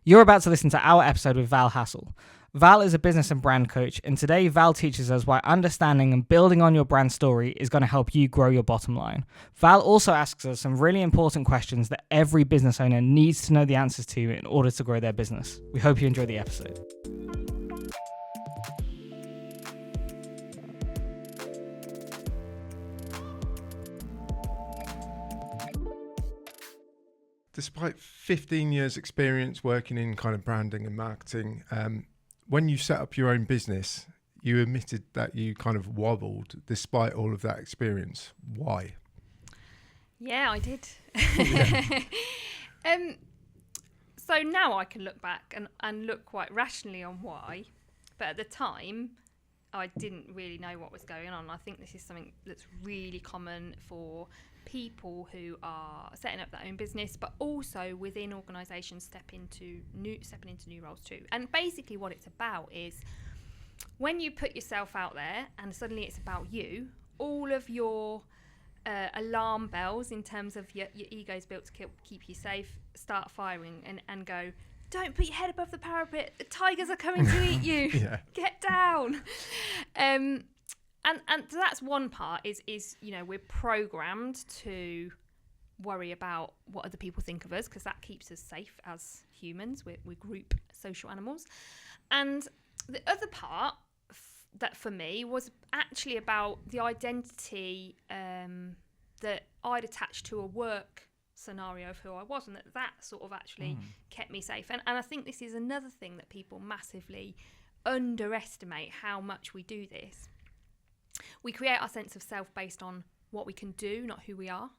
You're about to listen to our episode with Val Hassall. Val is a business and brand coach, and today Val teaches us why understanding and building on your brand story is going to help you grow your bottom line. Val also asks us some really important questions that every business owner needs to know the answers to in order to grow their business. We hope you enjoy the episode. Despite 15 years experience working in kind of branding and marketing, when you set up your own business, you admitted that you kind of wobbled despite all of that experience. Why? Yeah, I did. Yeah. So now I can look back and look quite rationally on why. But at the time, I didn't really know what was going on. I think this is something that's really common for people who are setting up their own business, but also within organisations stepping into new roles too. And basically what it's about is when you put yourself out there and suddenly it's about you, all of your alarm bells in terms of your ego's built to keep you safe start firing and go, don't put your head above the parapet, the tigers are coming to eat you. Yeah. Get down. And so that's one part is we're programmed to worry about what other people think of us because that keeps us safe as humans. We're group social animals. And the other part that for me was actually about the identity that I'd attached to a work scenario of who I was, and that sort of actually kept me safe. And I think this is another thing that people massively underestimate how much we do this. We create our sense of self based on what we can do, not who we are.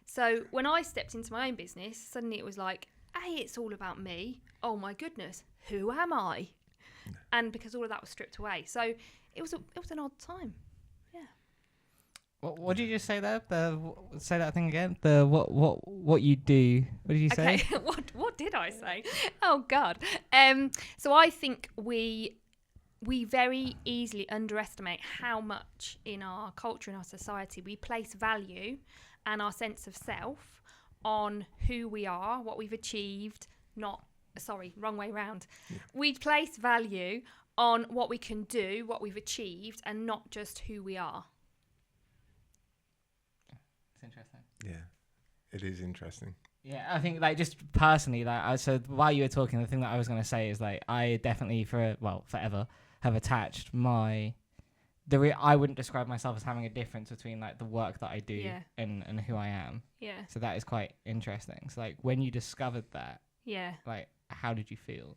So when I stepped into my own business, suddenly it was like, hey, it's all about me. Oh my goodness, who am I? And because all of that was stripped away. So it was an odd time. Yeah. What did you just say there? Say that thing again. What you do? What did you say? Okay. What did I say? Oh God. So I think we very easily underestimate how much in our culture, in our society, we place value and our sense of self on who we are, what we've achieved, wrong way round. Yeah. We place value on what we can do, what we've achieved, and not just who we are. It's interesting. Yeah, it is interesting. Yeah, I think just personally, so while you were talking, the thing that I was going to say is I definitely forever have attached I wouldn't describe myself as having a difference between the work that I do and who I am. Yeah. So that is quite interesting. So when you discovered that, yeah, how did you feel?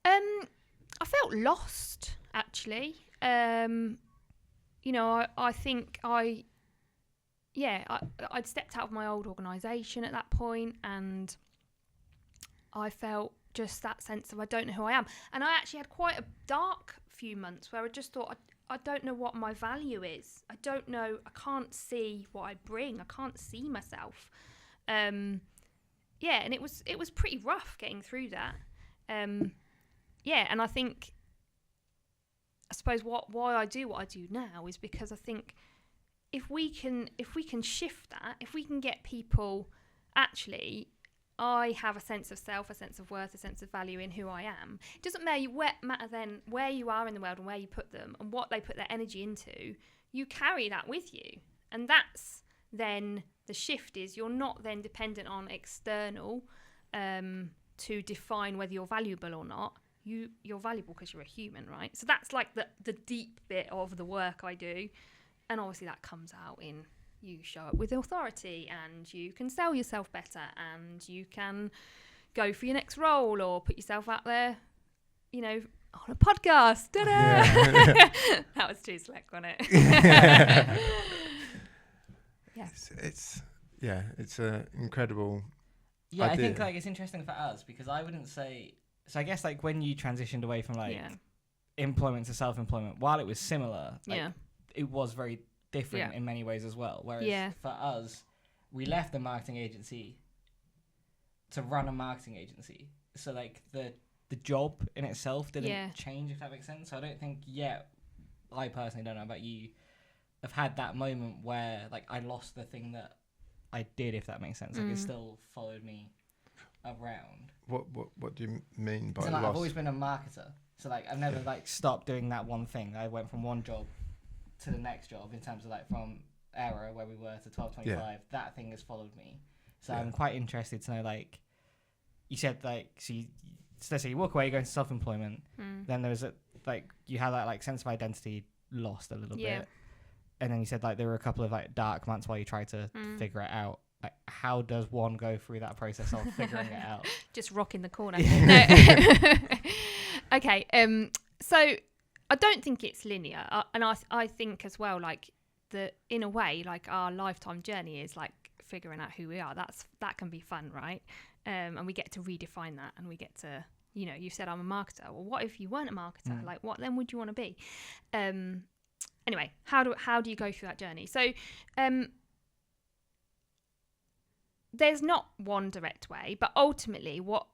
I felt lost actually. I think I'd stepped out of my old organisation at that point, and I felt just that sense of I don't know who I am. And I actually had quite a dark few months where I just thought I don't know what my value is. I don't know. I can't see what I bring. I can't see myself. And it was pretty rough getting through that. And I think, I suppose why I do what I do now is because I think if we can shift that, if we can get people actually, I have a sense of self, a sense of worth, a sense of value in who I am. It doesn't matter then where you are in the world and where you put them and what they put their energy into. You carry that with you. And that's then the shift is you're not then dependent on external to define whether you're valuable or not. You're valuable because you're a human, right? So that's the deep bit of the work I do. And obviously that comes out in you show up with authority and you can sell yourself better and you can go for your next role or put yourself out there, on a podcast. Ta-da! Yeah. That was too slick, wasn't it? Yeah. It's an incredible idea. I think it's interesting for us because I wouldn't say, so I guess when you transitioned away from employment to self-employment, while it was similar, it was very different in many ways as well. Whereas for us, we left the marketing agency to run a marketing agency. So the job in itself didn't change, if that makes sense. So I don't think I personally don't know about you, have had that moment where I lost the thing that I did, if that makes sense. It still followed me around. What do you mean by so, lost? I've always been a marketer. So like I've never like stopped doing that one thing. I went from one job to the next job in terms of like from Era where we were to 1225. That thing has followed me. So I'm quite interested to know, like you said, like so let's say you walk away, you go into self-employment. Then there was you had that like sense of identity lost a little bit, and then you said like there were a couple of like dark months while you tried to figure it out. Like, how does one go through that process of figuring it out? Just rocking the corner. No. Okay. So I don't think it's linear, and I think as well, like in a way, like our lifetime journey is like figuring out who we are. That can be fun, right? And we get to redefine that, and we get to, you said I'm a marketer. Well, what if you weren't a marketer? Like, what then would you want to be? Anyway, how do you go through that journey? So, there's not one direct way, but ultimately, what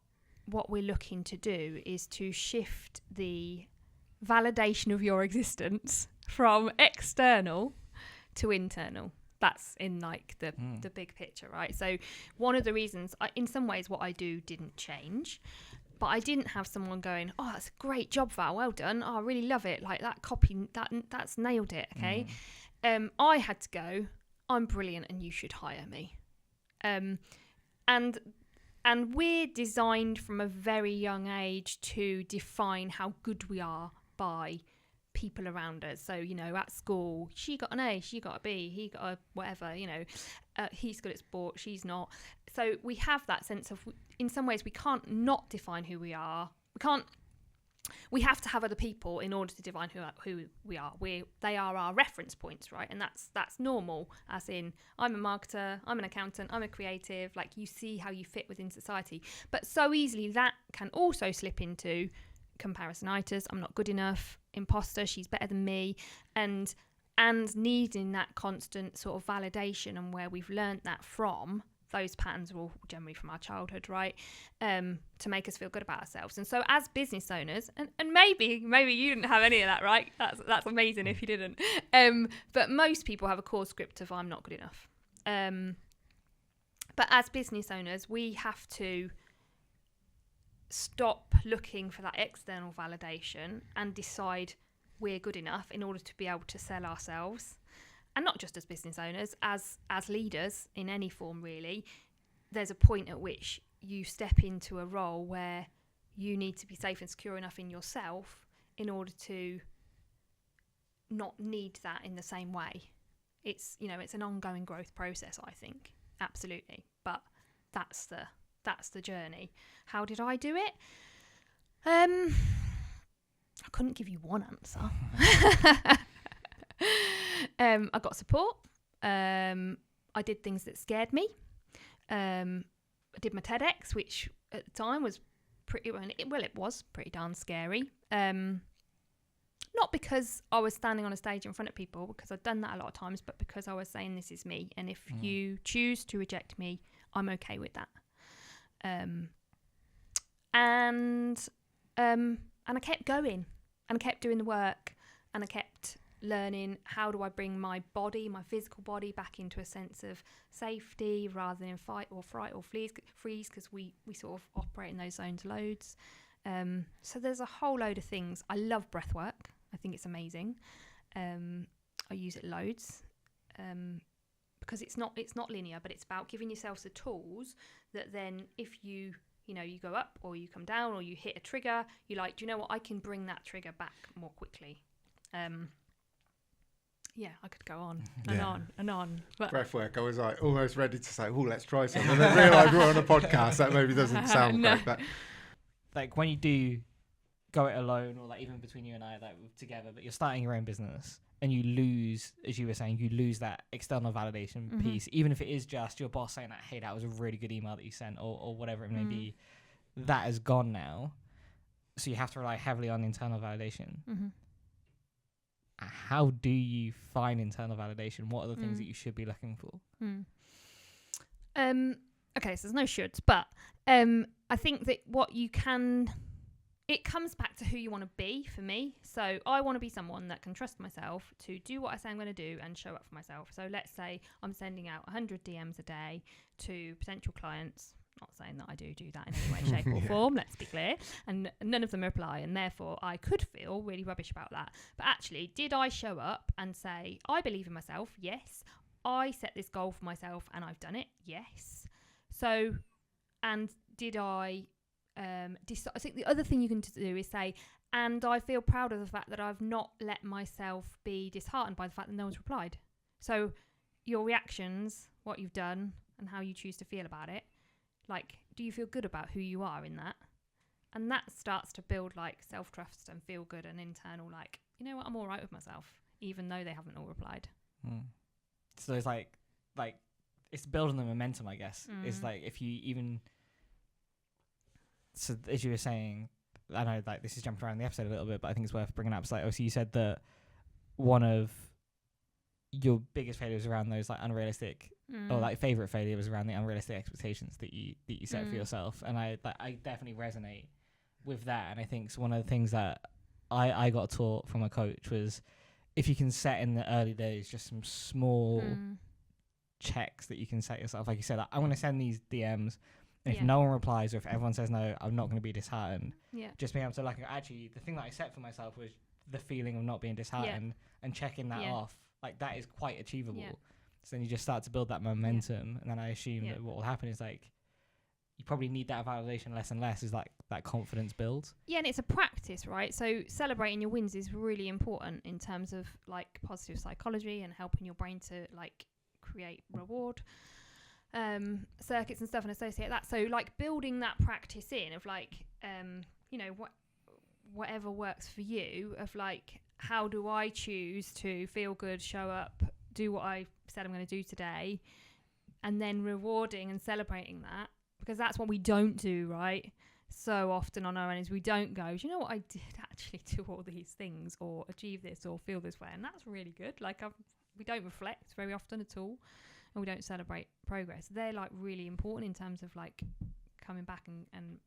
we're looking to do is to shift the validation of your existence from external to internal. That's in like the big picture, right? So one of the reasons, in some ways, what I do didn't change, but I didn't have someone going, "Oh, that's a great job, Val. Well done. Oh, I really love it. Like that copy, that's nailed it." Okay. I had to go, "I'm brilliant, and you should hire me." And we're designed from a very young age to define how good we are by people around us. So, at school, she got an A, she got a B, he got a whatever, he's good at sport, she's not. So we have that sense of, in some ways, we can't not define who we are. We have to have other people in order to define who we are. They are our reference points, right? And that's normal, as in, I'm a marketer, I'm an accountant, I'm a creative. Like, you see how you fit within society. But so easily that can also slip into comparisonitis. I'm not good enough. Imposter, she's better than me. And needing that constant sort of validation, and where we've learnt that from, those patterns are all generally from our childhood, right? To make us feel good about ourselves. And so as business owners, and maybe you didn't have any of that, right? That's amazing if you didn't. But most people have a core script of I'm not good enough. But as business owners, we have to stop looking for that external validation and decide we're good enough in order to be able to sell ourselves. And not just as business owners, as leaders in any form, really. There's a point at which you step into a role where you need to be safe and secure enough in yourself in order to not need that in the same way. It's an ongoing growth process, I think, absolutely. But that's the journey. How did I do it? I couldn't give you one answer. I got support. I did things that scared me. I did my TEDx, which at the time was it was pretty darn scary. Not because I was standing on a stage in front of people, because I'd done that a lot of times, but because I was saying this is me, and if you choose to reject me, I'm okay with that. And I kept going, and I kept doing the work, and I kept learning, how do I bring my physical body back into a sense of safety rather than in fight or fright or freeze, because we sort of operate in those zones loads. So there's a whole load of things. I love breath work. I think it's amazing. I use it loads because it's not linear, but it's about giving yourself the tools that then if you go up or you come down or you hit a trigger, you're like, do you know what? I can bring that trigger back more quickly. Yeah, I could go on and on and on. But breathwork, I was like almost ready to say, let's try something. And then realised we're on a podcast. That maybe doesn't sound great. But like when you do go it alone, or like even between you and I, like together, but you're starting your own business and you lose, as you were saying, you lose that external validation piece, even if it is just your boss saying that, hey, that was a really good email that you sent, or whatever it may be. That is gone now. So you have to rely heavily on internal validation. How do you find internal validation? What are the things that you should be looking for? Okay, so there's no shoulds, but I think that it comes back to who you want to be for me. So I want to be someone that can trust myself to do what I say I'm going to do and show up for myself. So let's say I'm sending out 100 DMs a day to potential clients Not saying that I do that in any way, shape or form, let's be clear. And none of them reply, and therefore I could feel really rubbish about that. But actually, did I show up and say, I believe in myself? Yes. I set this goal for myself and I've done it? Yes. So, and did I decide? I think the other thing you can do is say, and I feel proud of the fact that I've not let myself be disheartened by the fact that no one's replied. So your reactions, what you've done, and how you choose to feel about it, like, do you feel good about who you are in that? And that starts to build like self-trust and feel good and internal, like, you know what, I'm all right with myself, even though they haven't all replied. So it's like it's building the momentum, I guess. It's like if you even, so as you were saying, I know like this is jumping around the episode a little bit, but I think it's worth bringing up. So like, obviously you said that one of your biggest failures around those like unrealistic or like favorite failure was around the unrealistic expectations that you set for yourself, and I definitely resonate with that. And I think one of the things that I got taught from a coach was if you can set in the early days just some small checks that you can set yourself, like you said, like, I want to send these DMs, and if no one replies or if everyone says no, I'm not going to be disheartened. Just being able to like, actually the thing that I set for myself was the feeling of not being disheartened and checking that off, like that is quite achievable. So then you just start to build that momentum, and then I assume that what will happen is like you probably need that validation less and less as like that confidence builds. Yeah, and it's a practice, right? So celebrating your wins is really important in terms of like positive psychology and helping your brain to like create reward circuits and stuff and associate that. So like building that practice in of like you know, whatever works for you, of like, how do I choose to feel good, show up, do what I said I'm going to do today, and then rewarding and celebrating that, because that's what we don't do, right? So often on our own is we don't go, do you know what, I did actually do all these things or achieve this or feel this way, and that's really good. Like we don't reflect very often at all, and we don't celebrate progress. They're like really important in terms of like coming back and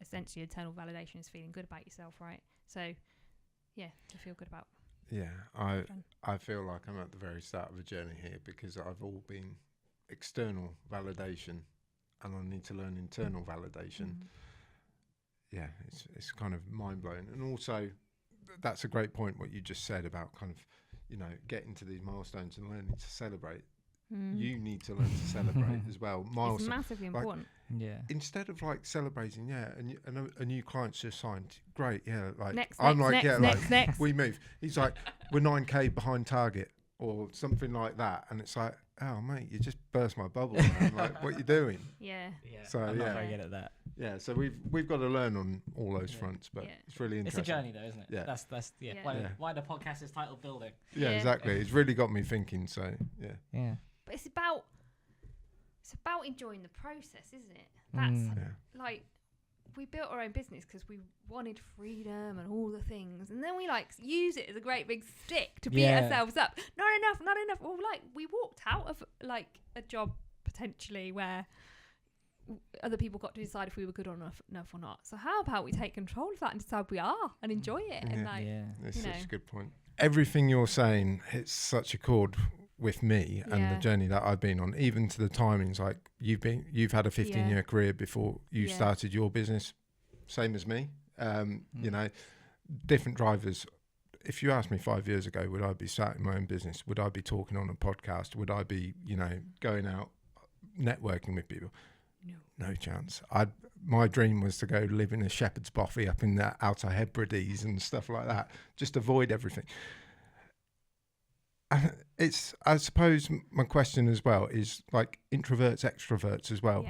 essentially internal validation is feeling good about yourself, right? So yeah, to feel good about. Yeah, I feel like I'm at the very start of a journey here, because I've all been external validation and I need to learn internal validation. Yeah, it's kind of mind-blowing. And also, that's a great point what you just said about kind of, you know, getting to these milestones and learning to celebrate. You need to learn to celebrate as well. Milestones. It's massively important. Yeah. Instead of like celebrating, and a new client's just signed, great, yeah. Like next, we move. He's like, we're 9k behind target or something like that, and it's like, oh mate, you just burst my bubble, man. Like, what you doing? Yeah. So I'm not very good at that. Yeah. So we've got to learn on all those fronts, but it's really interesting. It's a journey, though, isn't it? Yeah. That's why the podcast is titled Building. Yeah, exactly. It's really got me thinking. So yeah. But it's about enjoying the process, isn't it? That's like, we built our own business because we wanted freedom and all the things, and then we like use it as a great big stick to beat ourselves up. Not enough. Well, like, we walked out of like a job potentially where other people got to decide if we were good enough or not. So how about we take control of that and decide we are and enjoy it? And like, it's such a good point. Everything you're saying hits such a chord with me and the journey that I've been on, even to the timings. Like you've had a 15-year career before you started your business, same as me. You know, different drivers. If you asked me 5 years ago, would I be starting my own business? Would I be talking on a podcast? Would I be, you know, going out networking with people? No chance. My dream was to go live in a shepherd's bothy up in the Outer Hebrides and stuff like that. Just avoid everything. I suppose my question as well is like introverts, extroverts as well.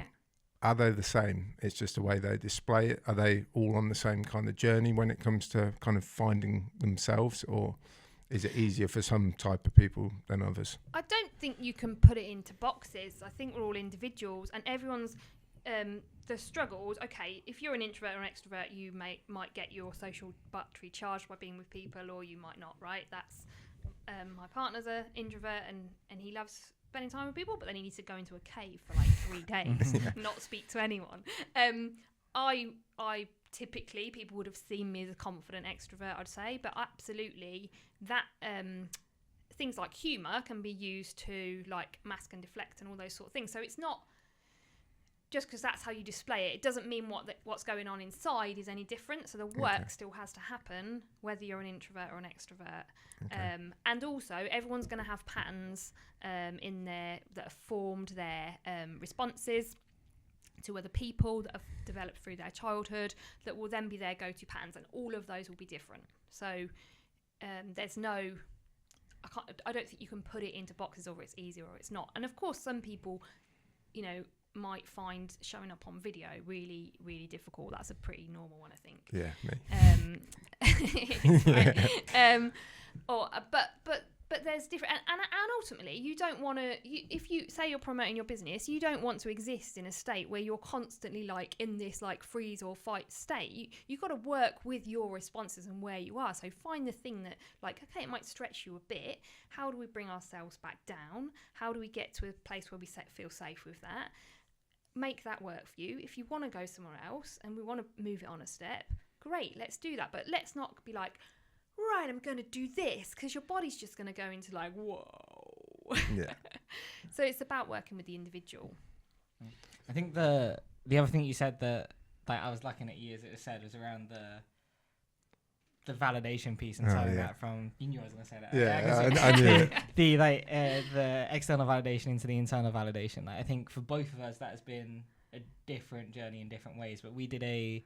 Are they the same? It's just the way they display it. Are they all on the same kind of journey when it comes to kind of finding themselves, or is it easier for some type of people than others? I don't think you can put it into boxes. I think we're all individuals, and everyone's the struggles. Okay, if you're an introvert or an extrovert, you might get your social battery charged by being with people, or you might not, right? That's my partner's an introvert, and he loves spending time with people, but then he needs to go into a cave for like 3 days, not speak to anyone. I typically, people would have seen me as a confident extrovert, I'd say, but absolutely that things like humour can be used to like mask and deflect and all those sort of things. So it's not just because that's how you display it doesn't mean what's going on inside is any different. So the work still has to happen, whether you're an introvert or an extrovert. Okay. And also, everyone's going to have patterns in there that have formed their responses to other people that have developed through their childhood that will then be their go-to patterns, and all of those will be different. So there's no... I don't think you can put it into boxes, or it's easy or it's not. And of course, some people, might find showing up on video really, really difficult. That's a pretty normal one, I think. Yeah, me. But there's different, and ultimately, you don't want to. If you say you're promoting your business, you don't want to exist in a state where you're constantly like in this like freeze or fight state. You've got to work with your responses and where you are. So find the thing that, like, okay, it might stretch you a bit. How do we bring ourselves back down? How do we get to a place where we feel safe with that? Make that work for you. If you want to go somewhere else and we want to move it on a step, great, let's do that. But let's not be like, right, I'm going to do this, because your body's just going to go into like, whoa. Yeah. So it's about working with the individual. I think the other thing you said that like I was looking at you as it was said was around the validation piece and turning that from, you knew I was going to say that. Yeah, I knew it. The external validation into the internal validation. Like, I think for both of us that has been a different journey in different ways. But we did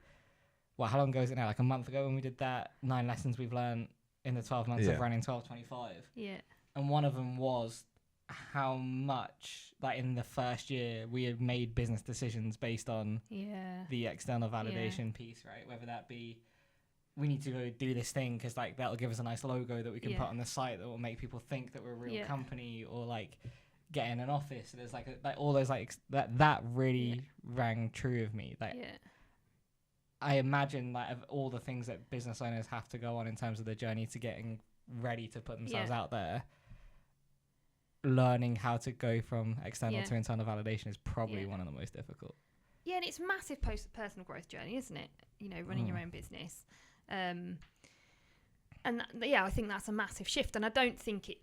how long ago is it now? Like a month ago when we did that 9 lessons we've learned in the 12 months of running 1225. Yeah. And one of them was how much, like in the first year, we had made business decisions based on the external validation piece, right? Whether that be, we need to go do this thing because like that'll give us a nice logo that we can put on the site that will make people think that we're a real company, or like get in an office. There's like all those like that really rang true of me. Like I imagine like of all the things that business owners have to go on in terms of the journey to getting ready to put themselves out there, learning how to go from external to internal validation is probably one of the most difficult. Yeah, and it's a massive personal growth journey, isn't it? Running your own business. And I think that's a massive shift, and I don't think it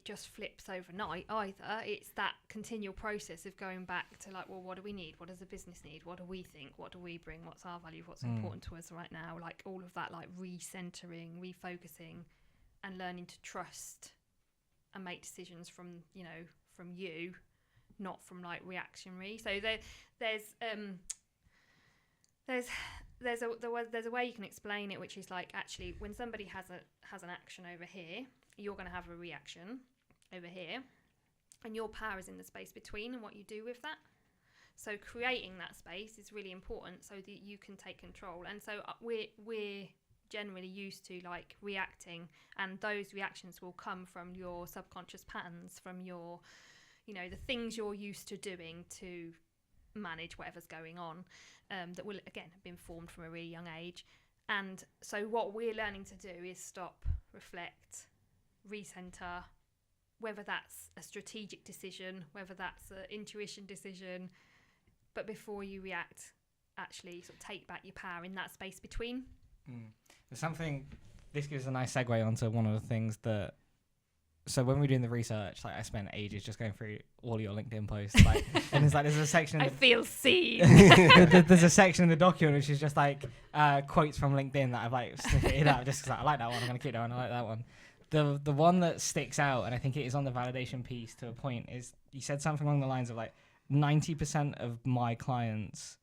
just flips overnight either. It's that continual process of going back to like, well, what do we need? What does the business need? What do we think? What do we bring? What's our value? What's important to us right now? Like all of that, like recentering, refocusing, and learning to trust and make decisions from you, not from like reactionary. So there's a way you can explain it, which is like, actually when somebody has an action over here, you're going to have a reaction over here, and your power is in the space between and what you do with that. So creating that space is really important so that you can take control. And so we're generally used to like reacting, and those reactions will come from your subconscious patterns, from your the things you're used to doing to manage whatever's going on, that will again have been formed from a really young age. And so what we're learning to do is stop, reflect, recenter, whether that's a strategic decision, whether that's an intuition decision, but before you react, actually sort of take back your power in that space between. There's something, this gives a nice segue onto one of the things that, so when we're doing the research, like I spent ages just going through all your LinkedIn posts, like, and there's a section. I feel seen. There's a section in the document which is just like quotes from LinkedIn that I've like snifted out just because I like that one. I'm gonna keep that one. I like that one. The one that sticks out, and I think it is on the validation piece to a point, is you said something along the lines of like 90% of my clients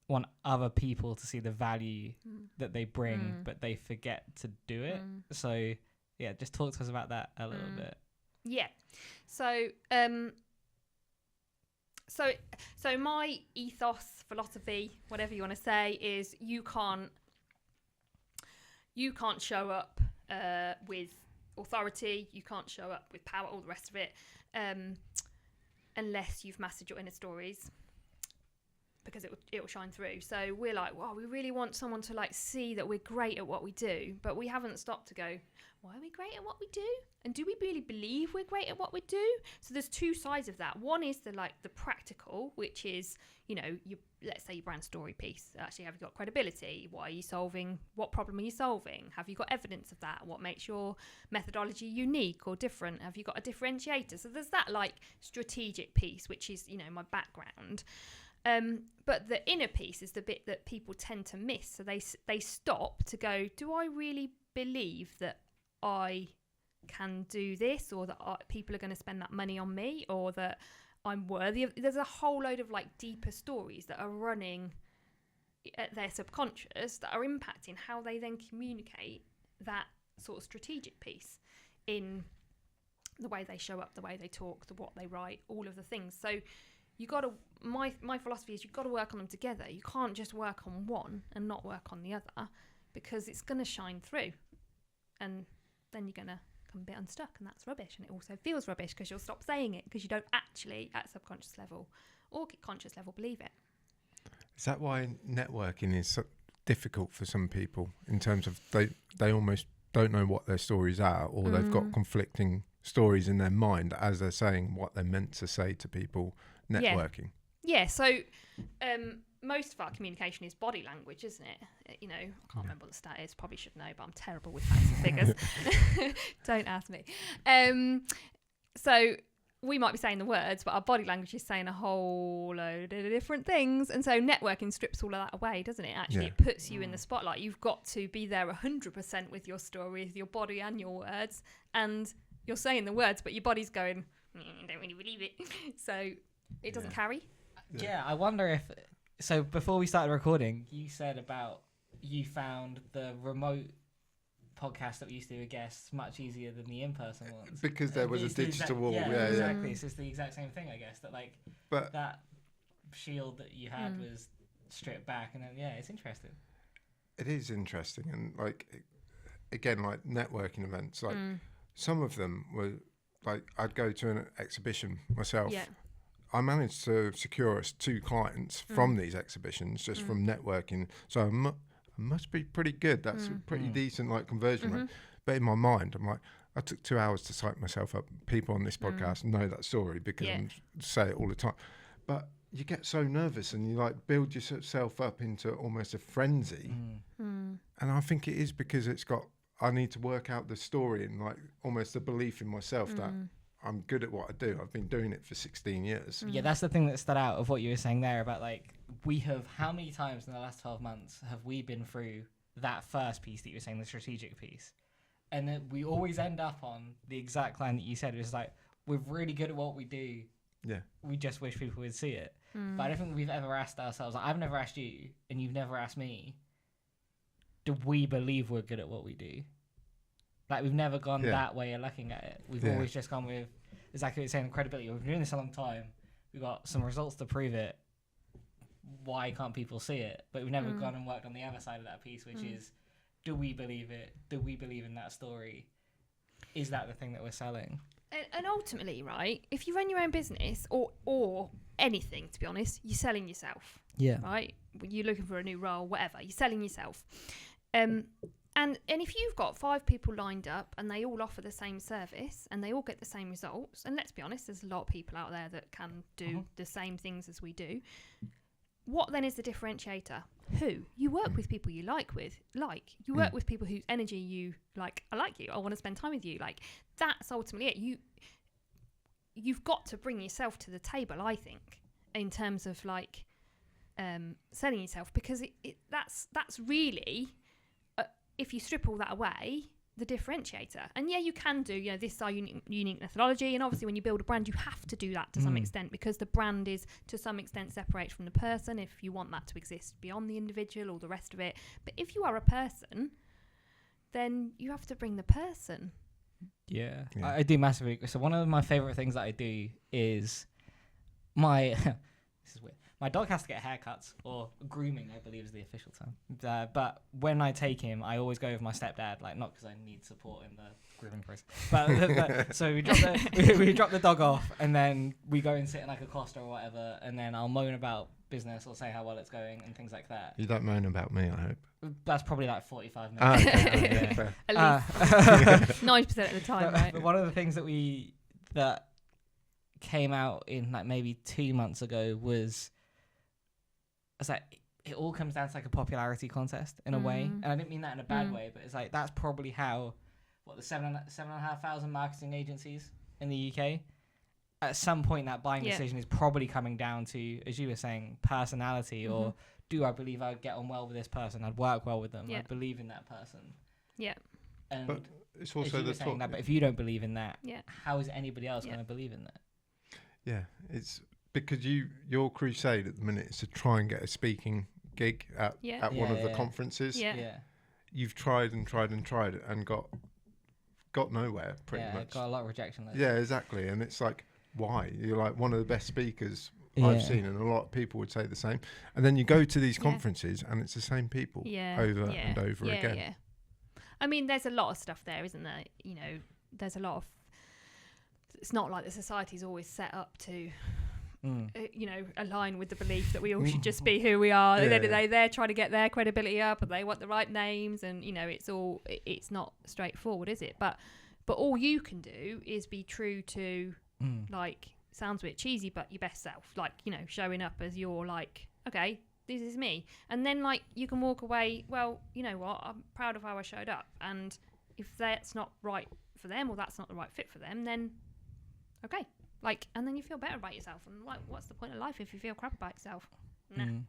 want other people to see the value that they bring, but they forget to do it. So yeah, just talk to us about that a little bit. Yeah. So so my ethos, philosophy, whatever you want to say, is you can't show up with authority, you can't show up with power, all the rest of it, unless you've mastered your inner stories, because it'll shine through. So we're like, wow, we really want someone to like see that we're great at what we do, but we haven't stopped to go, why are we great at what we do? And do we really believe we're great at what we do? So there's two sides of that. One is the practical, which is, let's say your brand story piece. Actually, have you got credibility? What are you solving? What problem are you solving? Have you got evidence of that? What makes your methodology unique or different? Have you got a differentiator? So there's that like strategic piece, which is, my background. But the inner piece is the bit that people tend to miss. So they stop to go, do I really believe that I can do this, or that people are going to spend that money on me, or that I'm worthy of? There's a whole load of like deeper stories that are running at their subconscious that are impacting how they then communicate that sort of strategic piece in the way they show up, the way they talk, what they write, all of the things. So you got to, my philosophy is you've got to work on them together. You can't just work on one and not work on the other, because it's going to shine through, and then you're going to come a bit unstuck, and that's rubbish. And it also feels rubbish because you'll stop saying it, because you don't actually at subconscious level or conscious level believe it. Is that why networking is so difficult for some people, in terms of they almost don't know what their stories are, or they've got conflicting stories in their mind as they're saying what they're meant to say to people networking? Yeah, so most of our communication is body language, isn't it? You know, I can't remember what the stat is, probably should know, but I'm terrible with facts and figures. Don't ask me. So we might be saying the words, but our body language is saying a whole load of different things. And so networking strips all of that away, doesn't it? Actually, it puts you in the spotlight. You've got to be there 100% with your story, with your body and your words. And you're saying the words, but your body's going, I don't really believe it. So it doesn't carry. Yeah, I wonder if... So before we started recording, you said about you found the remote podcast that we used to do with guests much easier than the in-person ones, because there was a digital wall. Yeah, exactly. It's just the exact same thing, I guess, that like but that shield that you had was stripped back, and then it's interesting. It is interesting, and like again, like networking events, like some of them were like I'd go to an exhibition myself. Yeah. I managed to secure us 2 clients from these exhibitions just from networking, so must be pretty good. That's a pretty decent like conversion rate. But in my mind, I'm like, I took 2 hours to psych myself up. People on this podcast know that story because I say it all the time. But you get so nervous and you like build yourself up into almost a frenzy. And I think it is because I need to work out the story and like almost a belief in myself that I'm good at what I do. I've been doing it for 16 years. Yeah, that's the thing that stood out of what you were saying there about like, how many times in the last 12 months have we been through that first piece that you were saying, the strategic piece? And then we always end up on the exact line that you said. It was like, we're really good at what we do. Yeah. We just wish people would see it. But I don't think we've ever asked ourselves, like, I've never asked you and you've never asked me, do we believe we're good at what we do? Like, we've never gone that way of looking at it. We've always just gone with, exactly what you're saying, credibility. We've been doing this a long time. We've got some results to prove it. Why can't people see it? But we've never gone and worked on the other side of that piece, which is, do we believe it? Do we believe in that story? Is that the thing that we're selling? And ultimately, right, if you run your own business or anything, to be honest, you're selling yourself. Yeah. Right? You're looking for a new role, whatever. You're selling yourself. And if you've got 5 people lined up and they all offer the same service and they all get the same results, and let's be honest, there's a lot of people out there that can do the same things as we do. What then is the differentiator? Who? You work with people you like. You work with people whose energy you like. I like you. I want to spend time with you. Like, that's ultimately it. You've got to bring yourself to the table, I think, in terms of like selling yourself, because that's really, if you strip all that away, the differentiator. And yeah, you can do, this is our unique methodology. And obviously when you build a brand, you have to do that to some extent, because the brand is to some extent separated from the person if you want that to exist beyond the individual or the rest of it. But if you are a person, then you have to bring the person. Yeah. I do massively. So one of my favorite things that I do is this is weird. My dog has to get haircuts, or grooming, I believe is the official term. But when I take him, I always go with my stepdad, like not because I need support in the grooming process. But so we drop the dog off, and then we go and sit in like a Costa or whatever, and then I'll moan about business or say how well it's going and things like that. You don't moan about me, I hope. That's probably like 45 minutes. Okay. At least 90% of the time, right? But one of the things that came out in like maybe 2 months ago was, it's like it all comes down to like a popularity contest in a way, and I didn't mean that in a bad way, but it's like that's probably how the 7,500 marketing agencies in the UK, at some point that buying decision is probably coming down to, as you were saying, personality, or do I believe I'd get on well with this person? I'd work well with them. I believe in that person. Yeah. And but it's also the saying that, but if you don't believe in that, how is anybody else going to believe in that? Yeah, it's because your crusade at the minute is to try and get a speaking gig at one of the conferences. Yeah. You've tried and tried and tried and got nowhere, pretty much. Got a lot of rejection letters. Yeah, exactly. And it's like, why? You're like one of the best speakers I've seen, and a lot of people would say the same. And then you go to these conferences and it's the same people over and over again. Yeah. I mean, there's a lot of stuff there, isn't there? You know, there's a lot of... It's not like the society's always set up to, you know, align with the belief that we all should just be who we are. They're trying to get their credibility up, and they want the right names, and, you know, it's not straightforward, is it? But all you can do is be true to, like, sounds a bit cheesy, but your best self. Like, you know, showing up as your, like, okay, this is me. And then, like, you can walk away, well, you know what, I'm proud of how I showed up. And if that's not right for them, or that's not the right fit for them, then okay. Like, and then you feel better about yourself. And, like, what's the point of life if you feel crap about yourself? No. I'm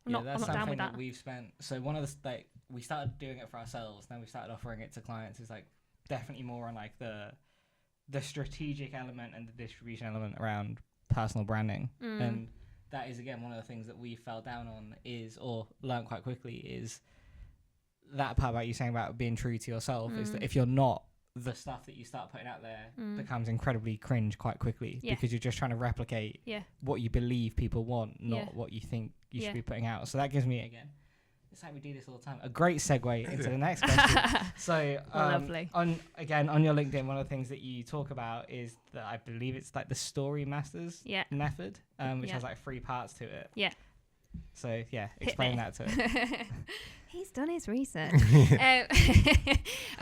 not down with that. We've spent, so one of the, like, we started doing it for ourselves, then we started offering it to clients. It's, like, definitely more on, like, the strategic element and the distribution element around personal branding. And that is, again, one of the things that we fell down on is, or learned quite quickly, is that part about you saying about being true to yourself is that if you're not, the stuff that you start putting out there becomes incredibly cringe quite quickly because you're just trying to replicate what you believe people want, not what you think you should be putting out. So that gives me, again, it's like we do this all the time, a great segue into the next question. So lovely. On your LinkedIn, one of the things that you talk about is that I believe it's like the StoryMasters Method, which has like 3 parts to it. Yeah. So explain that to it. He's done his research.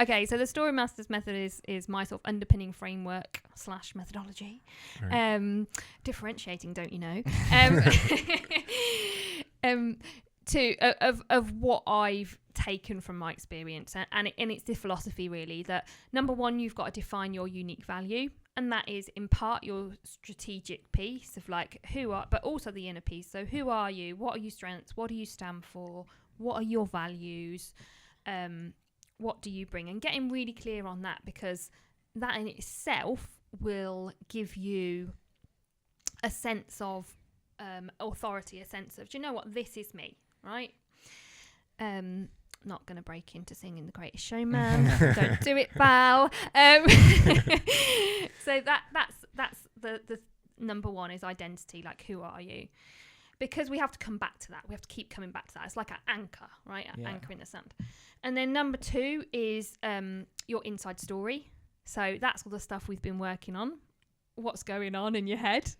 Okay, so the StoryMasters Method is my sort of underpinning framework / methodology. Right. Differentiating, don't you know? Of what I've taken from my experience, and it's the philosophy really that number one, you've got to define your unique value, and that is in part your strategic piece of like but also the inner piece. So who are you? What are your strengths? What do you stand for? What are your values? What do you bring? And getting really clear on that, because that in itself will give you a sense of authority, a sense of, do you know what, this is me, right? Not going to break into singing The Greatest Showman. Don't do it, Val. So that's the number one is identity. Like, who are you? Because we have to come back to that. We have to keep coming back to that. It's like an anchor, right? An anchor in the sand. And then number 2 is your inside story. So that's all the stuff we've been working on. What's going on in your head?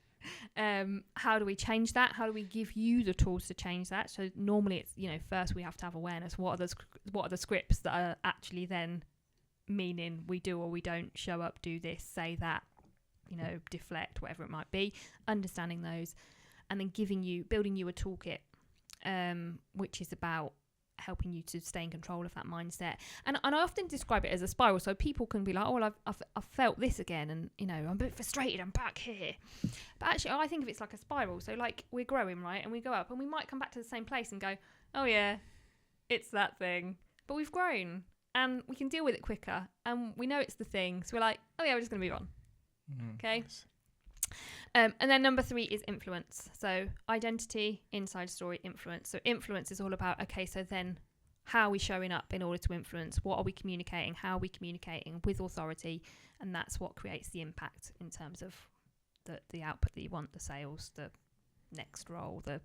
How do we change that? How do we give you the tools to change that? So normally it's, you know, first we have to have awareness. What are the scripts that are actually then meaning we do or we don't show up, do this, say that, you know, deflect, whatever it might be. Understanding those, and then building you a toolkit, which is about helping you to stay in control of that mindset. And I often describe it as a spiral, so people can be like, oh, well, I've felt this again, and, you know, I'm a bit frustrated, I'm back here. But actually, I think of it's like a spiral. So, like, we're growing, right? And we go up, and we might come back to the same place and go, oh, yeah, it's that thing. But we've grown, and we can deal with it quicker, and we know it's the thing. So we're like, oh, yeah, we're just going to move on. Okay? And then number 3 is influence. So identity, inside story, influence. So influence is all about, okay, so then how are we showing up in order to influence? What are we communicating? How are we communicating with authority? And that's what creates the impact in terms of the output that you want, the sales, the next role, the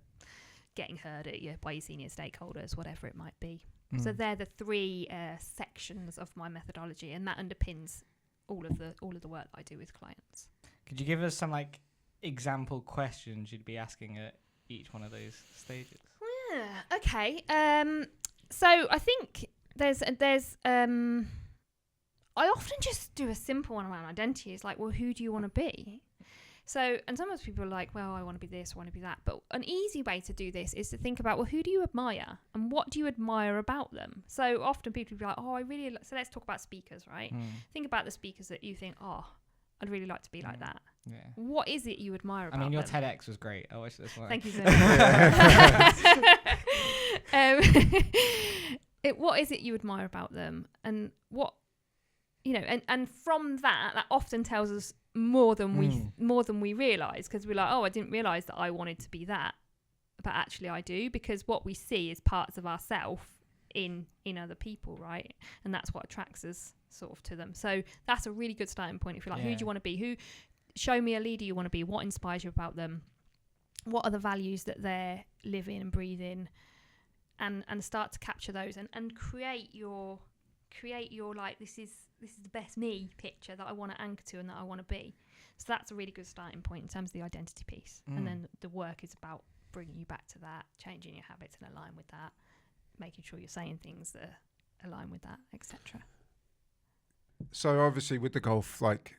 getting heard by your senior stakeholders, whatever it might be. So they're the 3 sections of my methodology, and that underpins all of the work that I do with clients. Could you give us some like example questions you'd be asking at each one of those stages? Yeah. Okay. So I think there's I often just do a simple one around identity. It's like, well, who do you want to be? So, and sometimes people are like, well, I want to be this, I want to be that. But an easy way to do this is to think about, well, who do you admire and what do you admire about them? So often people will be like, oh, so let's talk about speakers, right? Think about the speakers that you think, oh, I'd really like to be like that. Yeah. What is it you admire about I mean, your them? TEDx was great. I watched this one. Thank you so much. What is it you admire about them? And what, and from that often tells us more than we realise, because we're like, oh, I didn't realise that I wanted to be that. But actually I do, because what we see is parts of ourselves in other people, right? And that's what attracts us sort of to them. So that's a really good starting point. If you're like, who do you want to be? Show me a leader you want to be. What inspires you about them? What are the values that they're living and breathing? And start to capture those and create your like, this is the best me picture that I want to anchor to and that I want to be. So that's a really good starting point in terms of the identity piece. And then the work is about bringing you back to that, changing your habits and align with that, making sure you're saying things that align with that, etc. So obviously with the golf, like,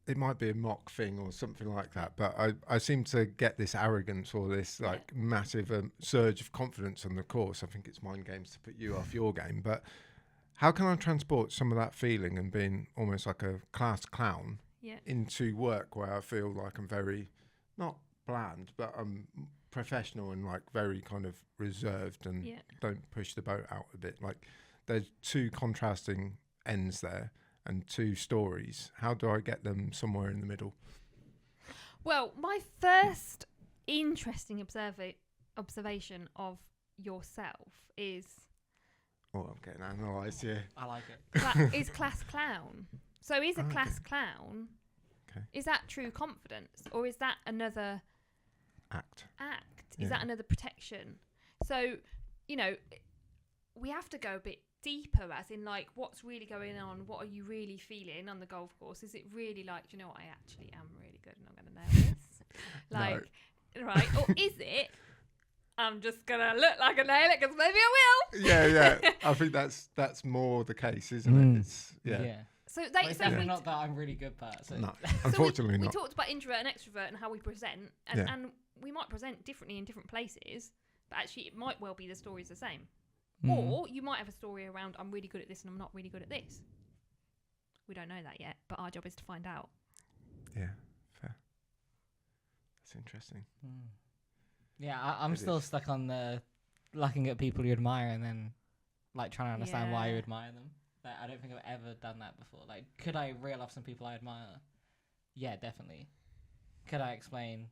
it might be a mock thing or something like that, but I seem to get this arrogance or this like massive surge of confidence on the course. I think it's mind games to put you off your game, but how can I transport some of that feeling and being almost like a class clown into work where I feel like I'm very, not bland, but I'm professional and like very kind of reserved and don't push the boat out a bit. Like, there's two contrasting ends there and two stories. How do I get them somewhere in the middle? Well, my first interesting observation of yourself is... Oh, I'm getting analysed here. I like it. Is class clown. So is a class clown, is that true confidence? Or is that another... Act. Is that another protection? So, we have to go a bit deeper, as in like, what's really going on? What are you really feeling on the golf course? Is it really like, do you know what, I actually am really good and I'm going to nail this? Like, right? Or is it, I'm just going to look like a nail it because maybe I will? Yeah. I think that's more the case, isn't it? It's, So it's definitely not that I'm really good at. So. No, unfortunately we not. We talked about introvert and extrovert and how we present, and we might present differently in different places, but actually it might well be the story's the same. Or you might have a story around, I'm really good at this and I'm not really good at this. We don't know that yet, but our job is to find out. Yeah, fair. That's interesting. Yeah, I'm still stuck on the looking at people you admire and then like trying to understand why you admire them. Like, I don't think I've ever done that before. Like, could I reel off some people I admire? Yeah, definitely. Could I explain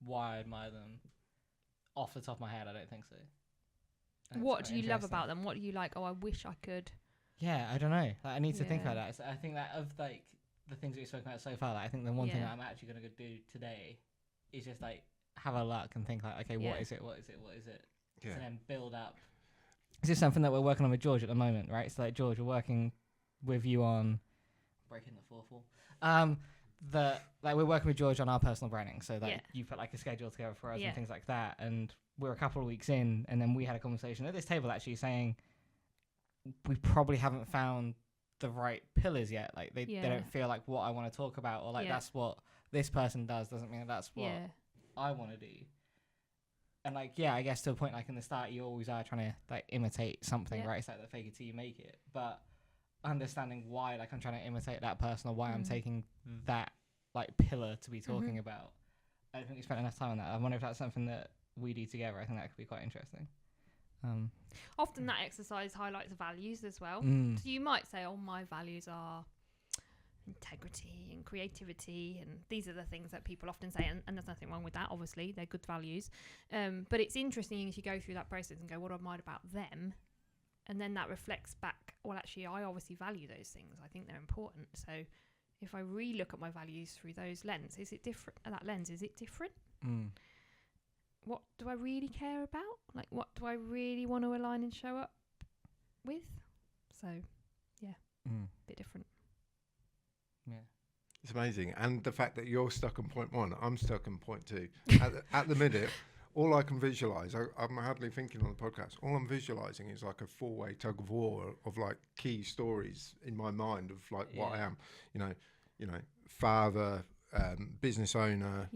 why I admire them off the top of my head? I don't think so. What do you love about them? What do you like? Oh, I wish I could. Yeah, I don't know. Like, I need to think about that. So I think that of like the things that we've spoken about so far, like, I think the one thing that I'm actually going to do today is just like have a look and think like, okay, what is it? Yeah. And then build up. This is something that we're working on with George at the moment, right? So like, George, we're working with you on breaking the fourth wall. We're working with George on our personal branding. So like you put like a schedule together for us and things like that. And we're a couple of weeks in, and then we had a conversation at this table actually saying we probably haven't found the right pillars yet. Like they don't feel like what I want to talk about, or like that's what this person does doesn't mean that's what I want to do. And like, I guess to a point, like in the start, you always are trying to like imitate something, right? It's like the fake it till you make it. But understanding why, like, I'm trying to imitate that person, or why I'm taking that like pillar to be talking about. I don't think we spent enough time on that. I wonder if that's something that we do together. I think that could be quite interesting. Often that exercise highlights values as well. So you might say, oh, my values are integrity and creativity, and these are the things that people often say, and there's nothing wrong with that. Obviously they're good values, but it's interesting as you go through that process and go, what do I admire about them, and then that reflects back, well, actually I obviously value those things. I think they're important. So if I re-look at my values through those lens, is it different? Is it different? What do I really care about? Like, what do I really want to align and show up with? So bit different. Yeah, it's amazing. And the fact that you're stuck on point one, I'm stuck on point two. At the minute, all I can visualize, I'm hardly thinking on the podcast, all I'm visualizing is like a four-way tug of war of like key stories in my mind of like what I am, you know, father, business owner,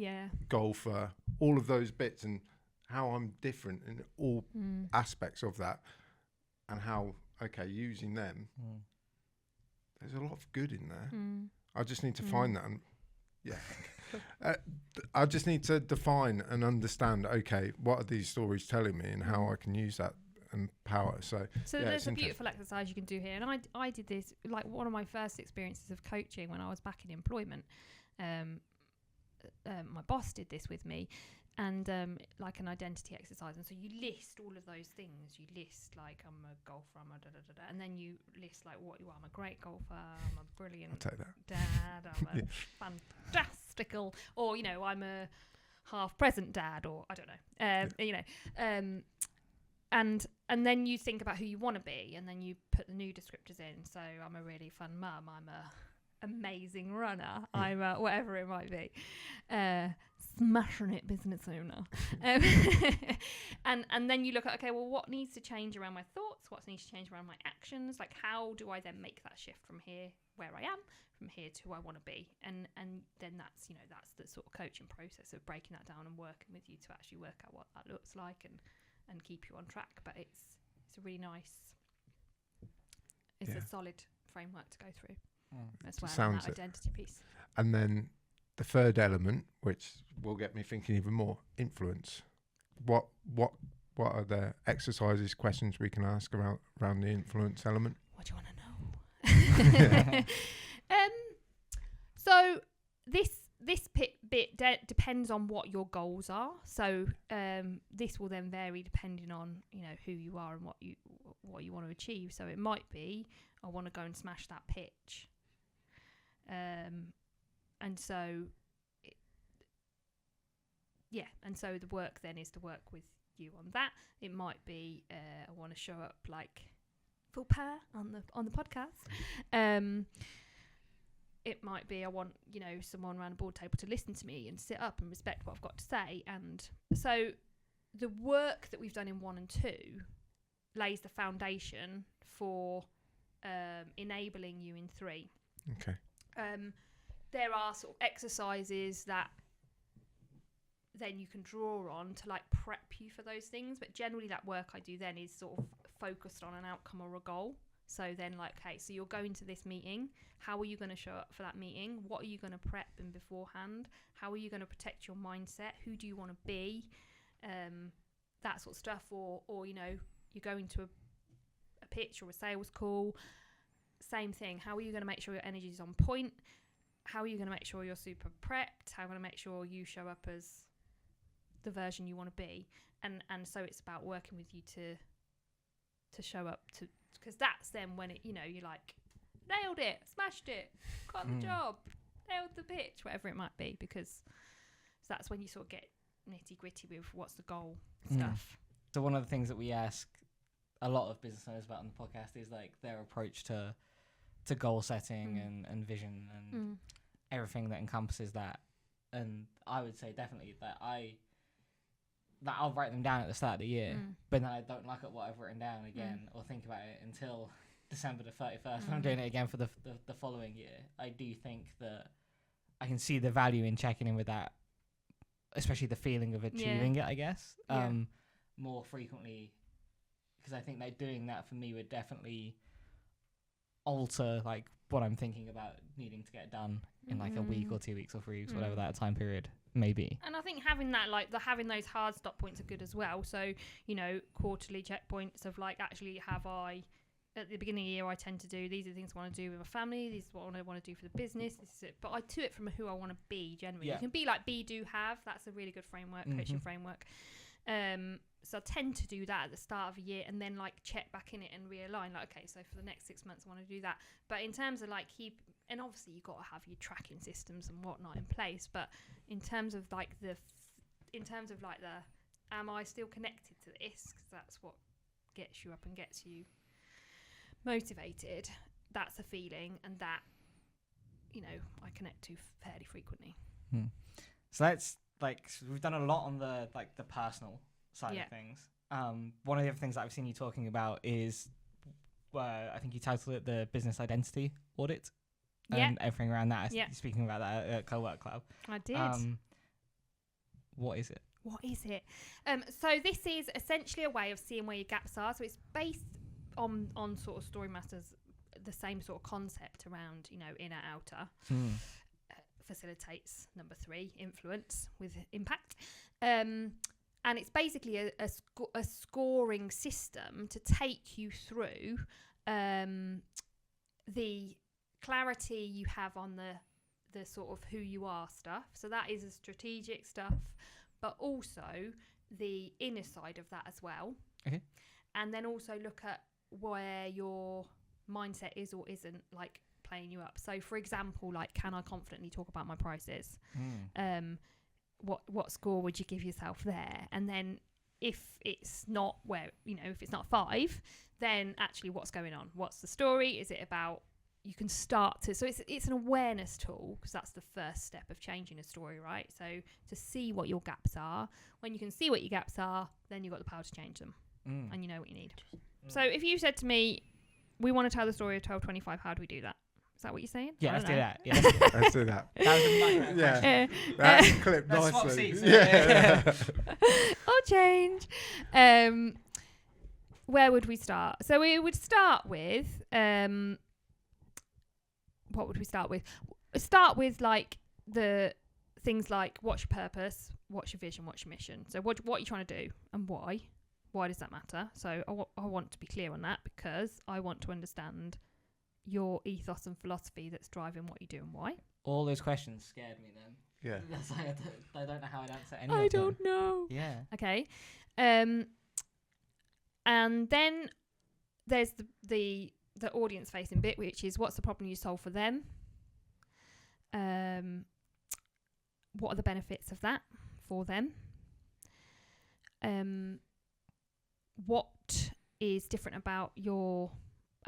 golfer, all of those bits, and how I'm different in all aspects of that, and how, using them, there's a lot of good in there. I just need to find that. And I just need to define and understand, okay, what are these stories telling me and how I can use that and power. So there's a beautiful exercise you can do here. And I did this, like one of my first experiences of coaching when I was back in employment. My boss did this with me, and like an identity exercise. And so you list all of those things. You list like, I'm a golfer, I'm a da-da-da-da, and then you list like what you are. I'm a great golfer, I'm a brilliant dad, I'm a fantastical, or, you know, I'm a half-present dad, or I don't know, you know. And then you think about who you want to be, and then you put the new descriptors in. So I'm a really fun mum, I'm a amazing runner, I'm a whatever it might be, smashing it business owner, and then you look at, okay, well, what needs to change around my thoughts, what needs to change around my actions, like how do I then make that shift from here where I am, from here to who I want to be, and then that's, you know, that's the sort of coaching process of breaking that down and working with you to actually work out what that looks like and keep you on track. But it's a really nice, it's a solid framework to go through as well, and that identity piece. And then the third element, which will get me thinking even more, influence. What are the exercises, questions we can ask around the influence element? What do you want to know? So this bit depends on what your goals are. So this will then vary depending on, you know, who you are and what you want to achieve. So it might be, I want to go and smash that pitch. And so the work then is to work with you on that. It might be I want to show up like full power on the podcast. It might be I want, you know, someone around a board table to listen to me and sit up and respect what I've got to say. And so the work that we've done in 1 and 2 lays the foundation for enabling you in 3. Okay. There are sort of exercises that then you can draw on to like prep you for those things, but generally that work I do then is sort of focused on an outcome or a goal. So then, like, okay, so you're going to this meeting, how are you going to show up for that meeting, what are you going to prep in beforehand, how are you going to protect your mindset, who do you want to be, that sort of stuff. Or you know, you're going to a pitch or a sales call, same thing, how are you going to make sure your energy is on point, how are you going to make sure you're super prepped, how are you going to make sure you show up as the version you want to be, and so it's about working with you to show up, to because that's then when it, you know, you're like, nailed it, smashed it, got the job, nailed the pitch, whatever it might be, because that's when you sort of get nitty gritty with what's the goal stuff. So one of the things that we ask a lot of business owners about on the podcast is like their approach to goal setting and vision and everything that encompasses that. And I would say definitely that I'll write them down at the start of the year, but then I don't look at what I've written down again or think about it until December the 31st when I'm doing it again for the following year. I do think that I can see the value in checking in with that, especially the feeling of achieving it, I guess, more frequently, because I think that doing that for me would definitely alter like what I'm thinking about needing to get done in like a week or 2 weeks or 3 weeks, whatever that time period may be. And I think having that, like having those hard stop points are good as well. So, you know, quarterly checkpoints of like, actually have I, at the beginning of the year, I tend to do, these are the things I want to do with my family, this is what I want to do for the business, this is it. But I do it from who I want to be generally. You can be like be, do, have. That's a really good framework, coaching framework. So I tend to do that at the start of a year and then like check back in it and realign, like, okay, so for the next 6 months I want to do that. But in terms of like and obviously you've got to have your tracking systems and whatnot in place, but in terms of like am I still connected to this, because that's what gets you up and gets you motivated, that's a feeling, and that, you know, I connect to fairly frequently. So that's like, we've done a lot on the like the personal side of things. One of the other things that I've seen you talking about is I think you titled it the business identity audit and everything around that. Speaking about that at Co-work Club. I did. What is it? So this is essentially a way of seeing where your gaps are. So it's based on sort of StoryMasters the same sort of concept around, inner, outer, facilitates number 3, influence with impact. And it's basically a scoring system to take you through the clarity you have on the sort of who you are stuff. So that is a strategic stuff, but also the inner side of that as well. Okay. And then also look at where your mindset is or isn't, like, playing you up. So for example, like, can I confidently talk about my prices? What score would you give yourself there? And then if it's not if it's not 5, then actually what's going on? What's the story? Is it about, you can start to, so it's an awareness tool, because that's the first step of changing a story, right? So to see what your gaps are. When you can see what your gaps are, then you've got the power to change them, and you know what you need. So if you said to me, we want to tell the story of 1225, how do we do that? Is that what you're saying? Yeah, let's do that. Yeah. Let's do that. That was a micro Yeah. That's clipped Let's swap nicely. seats. Yeah. Or change. Where would we start? So we would start with what would we start with? Start with like the things like, what's your purpose, what's your vision, what's your mission. So what are you trying to do, and why? Why does that matter? So I want to be clear on that, because I want to understand your ethos and philosophy that's driving what you do and why. All those questions scared me then. Yeah. That's like, I don't know how I'd answer any I of them. don't know. Yeah. Okay. And then there's the audience facing bit, which is, what's the problem you solve for them? What are the benefits of that for them? What is different about your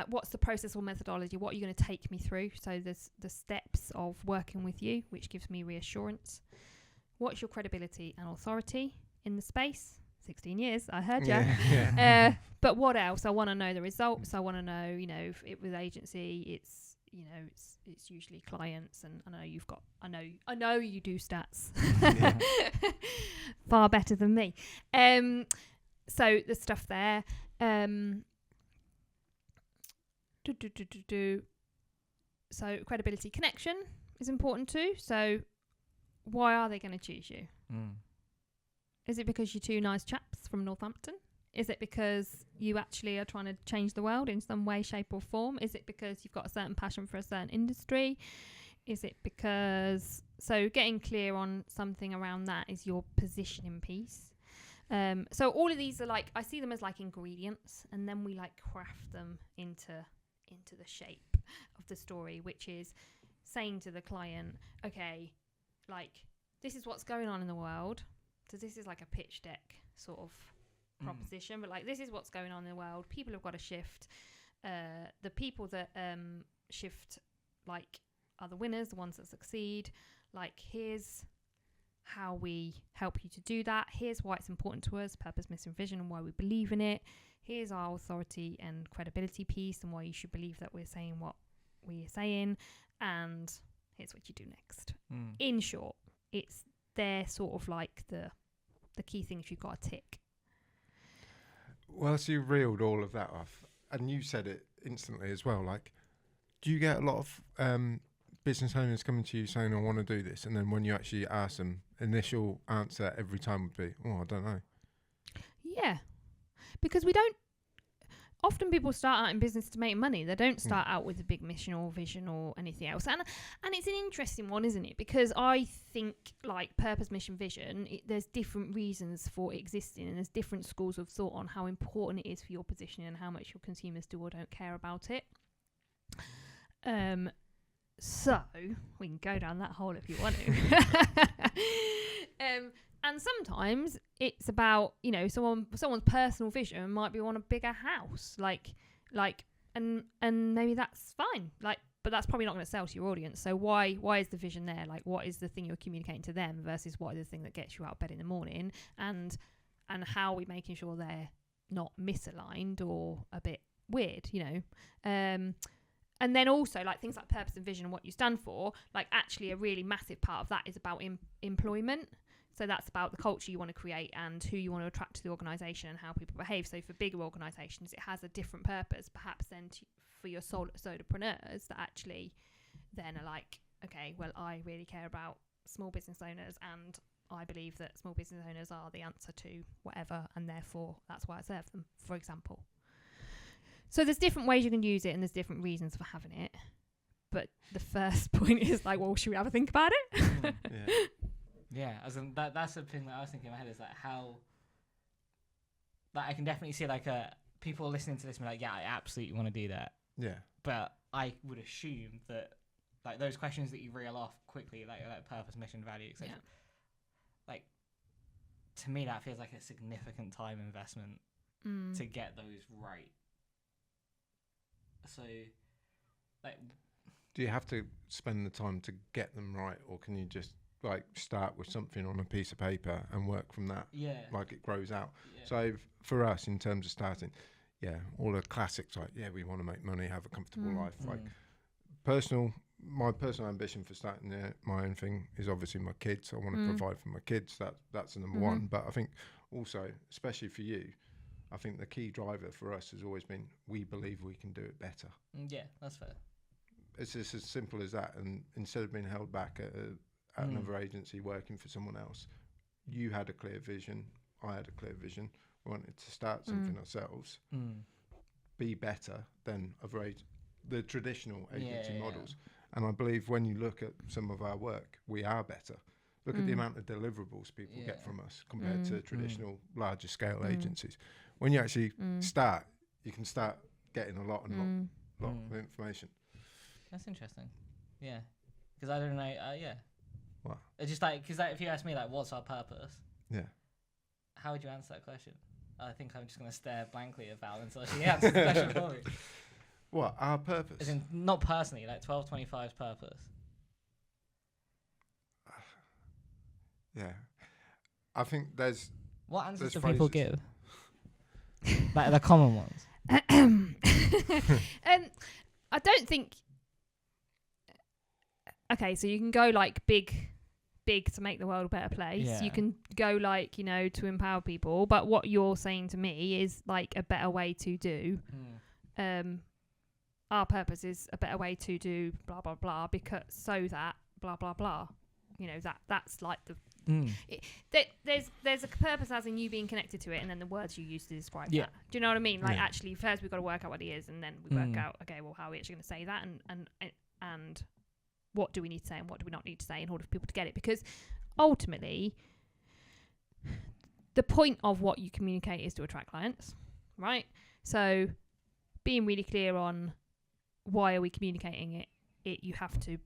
what's the process or methodology? What are you going to take me through? So there's the steps of working with you, which gives me reassurance. What's your credibility and authority in the space? 16 years, I heard you. Yeah. But what else? I want to know the results. I want to know, if it with agency, it's usually clients, and I know you do stats far better than me. So the stuff there. So credibility, connection is important too. So why are they going to choose you? Is it because you're 2 nice chaps from Northampton? Is it because you actually are trying to change the world in some way, shape or form? Is it because you've got a certain passion for a certain industry? Is it because... So getting clear on something around that is your positioning piece. So all of these are like, I see them as like ingredients, and then we like craft them into the shape of the story, which is saying to the client, okay, like, this is what's going on in the world. So this is like a pitch deck sort of proposition, but like, this is what's going on in the world. People have got to shift. The people that shift, like, are the winners, the ones that succeed. Like, here's how we help you to do that. Here's why it's important to us, purpose, mission, vision, and why we believe in it. Here's our authority and credibility piece, and why you should believe that we're saying what we're saying. And here's what you do next. In short, they're sort of like the key things you've got to tick. Well, so you reeled all of that off, and you said it instantly as well. Like, do you get a lot of business owners coming to you saying, I want to do this, and then when you actually ask them, initial answer every time would be, oh, I don't know? Yeah. Because we don't... Often people start out in business to make money. They don't start out with a big mission or vision or anything else. And it's an interesting one, isn't it? Because I think, like, purpose, mission, vision, there's different reasons for it existing, and there's different schools of thought on how important it is for your positioning and how much your consumers do or don't care about it. So we can go down that hole if you want to. And sometimes it's about, someone's personal vision might be want a bigger house, and maybe that's fine, but that's probably not going to sell to your audience. So why is the vision there? Like, what is the thing you're communicating to them versus what is the thing that gets you out of bed in the morning? And how are we making sure they're not misaligned or a bit weird, And then also, like, things like purpose and vision and what you stand for, like, actually a really massive part of that is about employment. So that's about the culture you want to create and who you want to attract to the organisation and how people behave. So for bigger organisations, it has a different purpose, perhaps then for your solopreneurs that actually then are like, okay, well, I really care about small business owners and I believe that small business owners are the answer to whatever, and therefore that's why I serve them, for example. So there's different ways you can use it and there's different reasons for having it. But the first point is like, well, should we have a think about it? Yeah, as in that's the thing that I was thinking in my head is like how, like I can definitely see like people listening to this and be like, yeah, I absolutely want to do that. Yeah. But I would assume that like those questions that you reel off quickly, like purpose, mission, value, etc. Like to me, that feels like a significant time investment to get those right. So, like, do you have to spend the time to get them right, or can you just like start with something on a piece of paper and work from that? Yeah. Like it grows out. Yeah. So for us, in terms of starting, all the classics like, we want to make money, have a comfortable life. Like my personal ambition for starting my own thing is obviously my kids. I want to provide for my kids. That's the number one. But I think also, especially for you, I think the key driver for us has always been we believe we can do it better. Yeah, that's fair. It's just as simple as that. And instead of being held back at another agency working for someone else, you had a clear vision. I had a clear vision. We wanted to start something ourselves, be better than the traditional agency models. And I believe when you look at some of our work, we are better. Look at the amount of deliverables people get from us compared to traditional larger scale agencies. When you actually start, you can start getting a lot of information. That's interesting. Yeah. Because I don't know. What? It's just like, because if you ask me, like, what's our purpose? Yeah. How would you answer that question? I think I'm just going to stare blankly at Val until she answers the question for me. What? Our purpose? As in, not personally, like 1225's purpose. Yeah. I think there's... What answers do phrases. People give? Like the common ones. I don't think... Okay, so you can go like big to make the world a better place. Yeah. You can go like, to empower people. But what you're saying to me is like a better way to do. Our purpose is a better way to do blah, blah, blah, because so that blah, blah, blah. That's like the... There's a purpose as in you being connected to it, and then the words you use to describe that. Do you know what I mean? Like actually first we've got to work out what it is, and then we work out, okay, well, how are we actually going to say that, and what do we need to say and what do we not need to say in order for people to get it? Because ultimately the point of what you communicate is to attract clients, right? So being really clear on why are we communicating it, you have to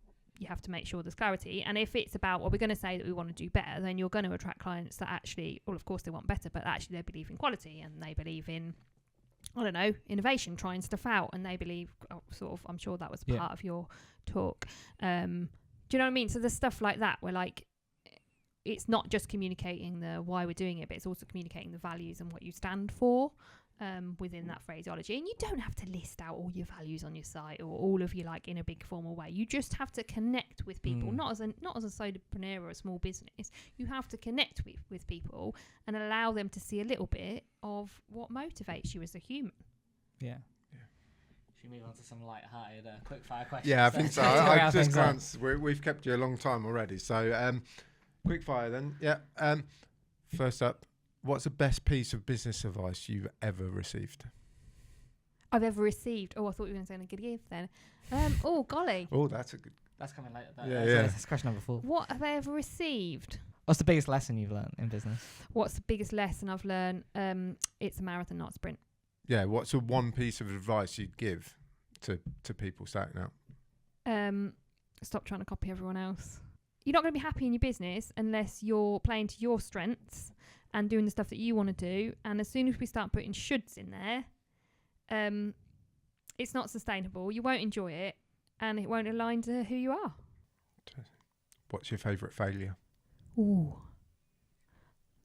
make sure there's clarity. And if it's about, well, we're going to say that we want to do better, then you're going to attract clients that actually, well, of course they want better, but actually they believe in quality and they believe in, I don't know, innovation, trying stuff out, and they believe I'm sure that was part of your talk. Do you know what I mean? So there's stuff like that where like it's not just communicating the why we're doing it, but it's also communicating the values and what you stand for within that phraseology. And you don't have to list out all your values on your site or all of you like in a big formal way. You just have to connect with people, not as a solopreneur or a small business. You have to connect with people and allow them to see a little bit of what motivates you as a human. Yeah. Should we move on to some light-hearted quick fire questions? Yeah, I think so. I just glanced. We've kept you a long time already. So quick fire then. Yeah. First up, what's the best piece of business advice you've ever received? I've ever received? Oh, I thought you were going to say a good gift then. Oh, golly. Oh, that's a good... That's coming later. That's question number 4. What have I ever received? What's the biggest lesson you've learned in business? What's the biggest lesson I've learned? It's a marathon, not a sprint. Yeah, what's the one piece of advice you'd give to people starting out? Stop trying to copy everyone else. You're not going to be happy in your business unless you're playing to your strengths and doing the stuff that you want to do. And as soon as we start putting shoulds in there, it's not sustainable. You won't enjoy it, and it won't align to who you are. What's your favourite failure? Ooh,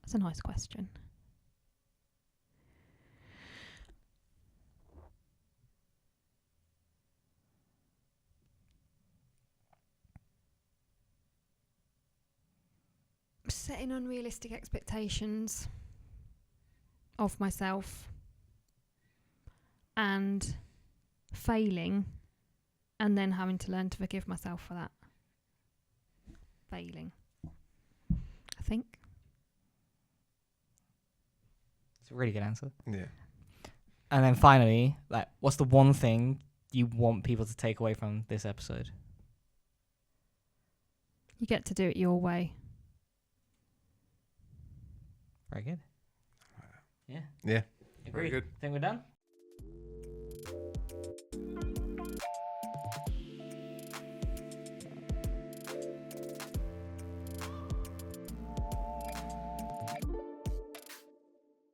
that's a nice question. setting unrealistic expectations of myself and failing and then having to learn to forgive myself for that failing, I think. It's a really good answer. Yeah. And then finally, like, what's the one thing you want people to take away from this episode? You get to do it your way. Very good. Yeah. Yeah. Agreed. Very good. Think we're done?